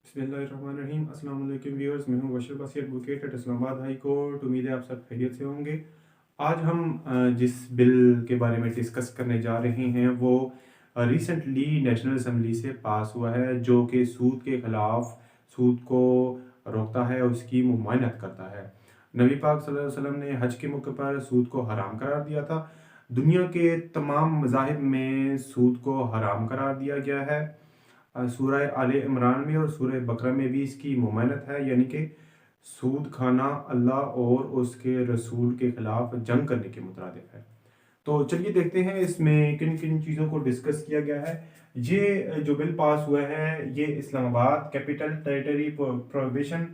बिस्मिल्लाहिर्रहमानिर्रहीम। अस्सलाम वालेकुम व्यूअर्स, मैं हूं Bashir Basi advocate at Islamabad high court. उम्मीद है आप सब खैरियत से होंगे। आज हम जिस बिल के बारे में डिस्कस करने जा रहे हैं वो रिसेंटली नेशनल असम्बली से पास हुआ है, जो कि सूद के ख़िलाफ़, सूद को रोकता है, उसकी मुमायनत करता है। नबी पाक सल्लल्लाहु अलैहि वसल्लम ने हज के मौके पर सूद को हराम करार दिया था। दुनिया के तमाम मज़ाहिब में सूद को हराम करार दिया गया है। सूरह आले इमरान में और सूरह बकरा में भी इसकी मुमानत है, यानी कि सूद खाना अल्लाह और उसके रसूल के ख़िलाफ़ जंग करने के मुतरादिफ है। तो चलिए देखते हैं इसमें किन किन चीज़ों को डिस्कस किया गया है। ये जो बिल पास हुआ है ये Islamabad capital territory prohibition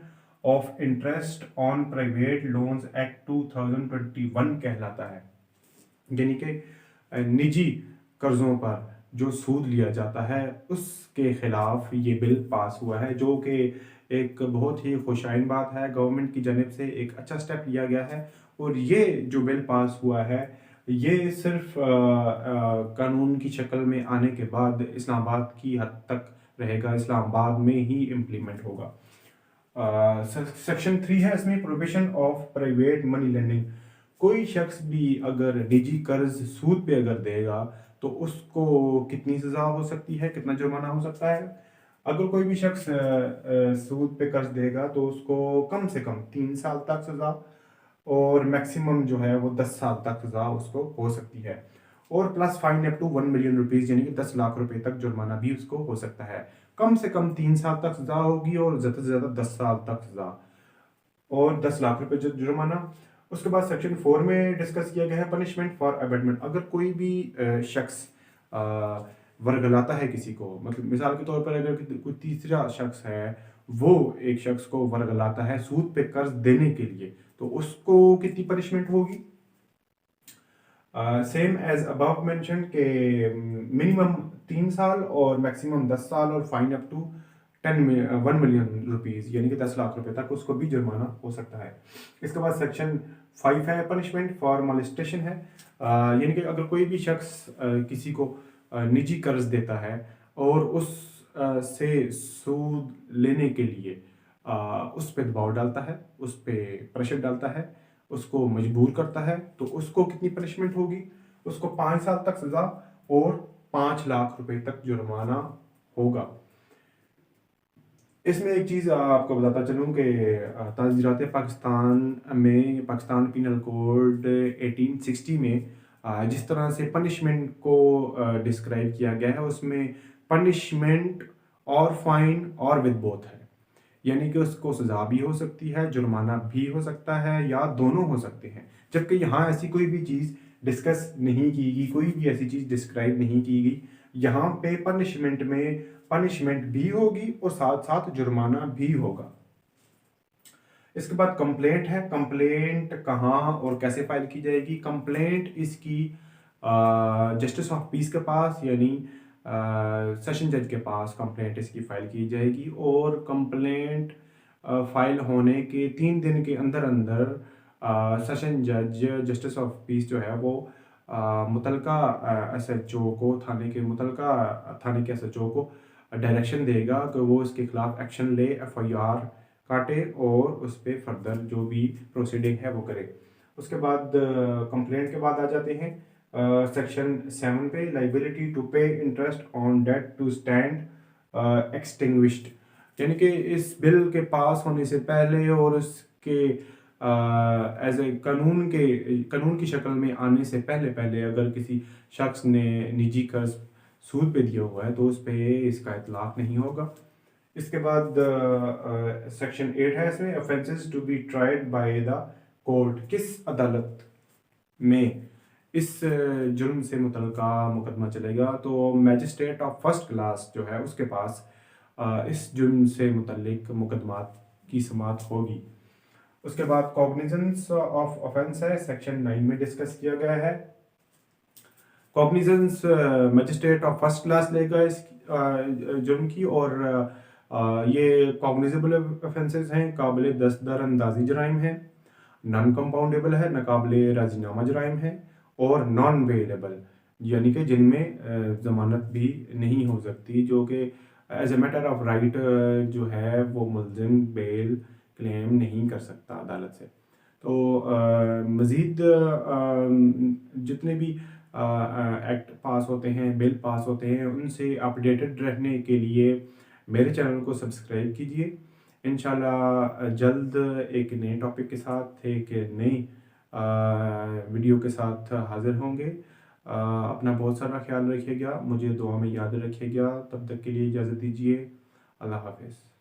of interest on private loans act 2021 कहलाता है। यानी कि निजी कर्ज़ों पर जो सूद लिया जाता है उसके ख़िलाफ़ ये बिल पास हुआ है, जो कि एक बहुत ही खुशाइन बात है। गवर्नमेंट की जानिब से एक अच्छा स्टेप लिया गया है और ये जो बिल पास हुआ है ये सिर्फ कानून की शक्ल में आने के बाद इस्लामाबाद की हद तक रहेगा, इस्लामाबाद में ही इम्प्लीमेंट होगा। सेक्शन 3 है इसमें, prohibition of private money lending. कोई शख्स भी अगर निजी कर्ज सूद पे अगर देगा तो उसको कितनी सज़ा हो सकती है, कितना जुर्माना हो सकता है। अगर कोई भी शख्स सूद पे कर्ज देगा तो उसको कम से कम 3 साल तक सज़ा और मैक्सिमम जो है वो 10 साल तक सज़ा उसको हो सकती है। और plus fine up to 1 million rupees, यानी कि 10 लाख रुपए तक जुर्माना भी उसको हो सकता है। कम से कम 3 साल तक सज़ा होगी और ज़्यादा से ज़्यादा 10 साल तक सज़ा और 10 लाख रुपए जुर्माना। उसके बाद सेक्शन 4 में डिस्कस किया गया है पनिशमेंट फॉर अबेटमेंट। अगर कोई भी शख्स वर्गलाता है किसी को, मतलब मिसाल के तौर पर अगर कोई तीसरा शख्स है वो एक शख्स को वर्गलाता है सूद पे कर्ज देने के लिए, तो उसको कितनी पनिशमेंट होगी। सेम एज अबव मेंशन के मिनिमम 3 साल और मैक्सिमम 10 साल और fine up to 1 million rupees, यानी कि 10 लाख रुपए तक उसको भी जुर्माना हो सकता है। इसके बाद सेक्शन 5 है पनिशमेंट फॉर मॉलेस्टेशन है। यानी कि अगर कोई भी शख्स किसी को निजी कर्ज देता है और उस से सूद लेने के लिए उस पर दबाव डालता है, उस पर प्रेशर डालता है, उसको मजबूर करता है, तो उसको कितनी पनिशमेंट होगी। उसको 5 साल तक सज़ा और 5 लाख रुपए तक जुर्माना होगा। इसमें एक चीज़ आपको बताता चलूँ कि ताज़ीरात पाकिस्तान में पाकिस्तान पिनल कोड 1860 में जिस तरह से पनिशमेंट को डिस्क्राइब किया गया है उसमें पनिशमेंट और फाइन और विद बोथ है, यानी कि उसको सज़ा भी हो सकती है, जुर्माना भी हो सकता है या दोनों हो सकते हैं। जबकि यहाँ ऐसी कोई भी चीज़ डिस्कस नहीं की गई, कोई भी ऐसी चीज़ डिस्क्राइब नहीं की गई। यहाँ पे पनिशमेंट में पनिशमेंट भी होगी और साथ साथ जुर्माना भी होगा। इसके बाद कंप्लेंट है। कंप्लेंट कहाँ और कैसे फाइल की जाएगी। कंप्लेंट इसकी जस्टिस ऑफ पीस के पास, यानी सेशन जज के पास कंप्लेंट इसकी फ़ाइल की जाएगी और कंप्लेंट फाइल होने के 3 दिन के अंदर अंदर सेशन जज जस्टिस ऑफ पीस जो है वो मुतलका एसएचओ को, थाने के एसएचओ को डायरेक्शन देगा कि वो इसके खिलाफ एक्शन ले, एफआईआर काटे और उस पर फर्दर जो भी प्रोसीडिंग है वो करे। उसके बाद कंप्लेंट के बाद आ जाते हैं सेक्शन 7 पे, liability to pay interest on debt to stand extinguished. यानी कि इस बिल के पास होने से पहले और उसके एज ए कानून की शक्ल में आने से पहले पहले अगर किसी शख्स ने निजी कर्ज सूद पे दिया हुआ है तो उस पे इसका इतलाक नहीं होगा। इसके बाद सेक्शन 8 है इसमें, offences to be tried by the court. किस अदालत में इस जुर्म से मुतल्लिका मुकदमा चलेगा, तो मैजिस्ट्रेट ऑफ फर्स्ट क्लास जो है उसके पास इस जुर्म से मुतल्लिक मुकदमात की समाअत होगी। उसके बाद कॉग्निजेंस ऑफ ऑफेंस है, सेक्शन 9 में डिस्कस किया गया है। Cognizance magistrate of first class लेगा इस जुर्म की और ये कॉग्निजेबल ऑफेंसेस हैं, काबिल दस्तदर अंदाजी जराइम है, नॉन कंपाउंडेबल है, नाकाबिले राजीनामा जराइम है और नॉन बेलेबल, यानी कि जिनमें ज़मानत भी नहीं हो सकती, जो कि as a matter of right जो है वो मुलजिम बेल क्लेम नहीं कर सकता अदालत से। तो मज़ीद जितने भी एक्ट पास होते हैं, बिल पास होते हैं, उनसे अपडेटेड रहने के लिए मेरे चैनल को सब्सक्राइब कीजिए। इंशाल्लाह जल्द एक नए टॉपिक के साथ, एक नई वीडियो के साथ हाज़िर होंगे। अपना बहुत सारा ख्याल रखिएगा, मुझे दुआ में याद रखिएगा। तब तक के लिए इजाज़त दीजिए। अल्लाह हाफ़िज़।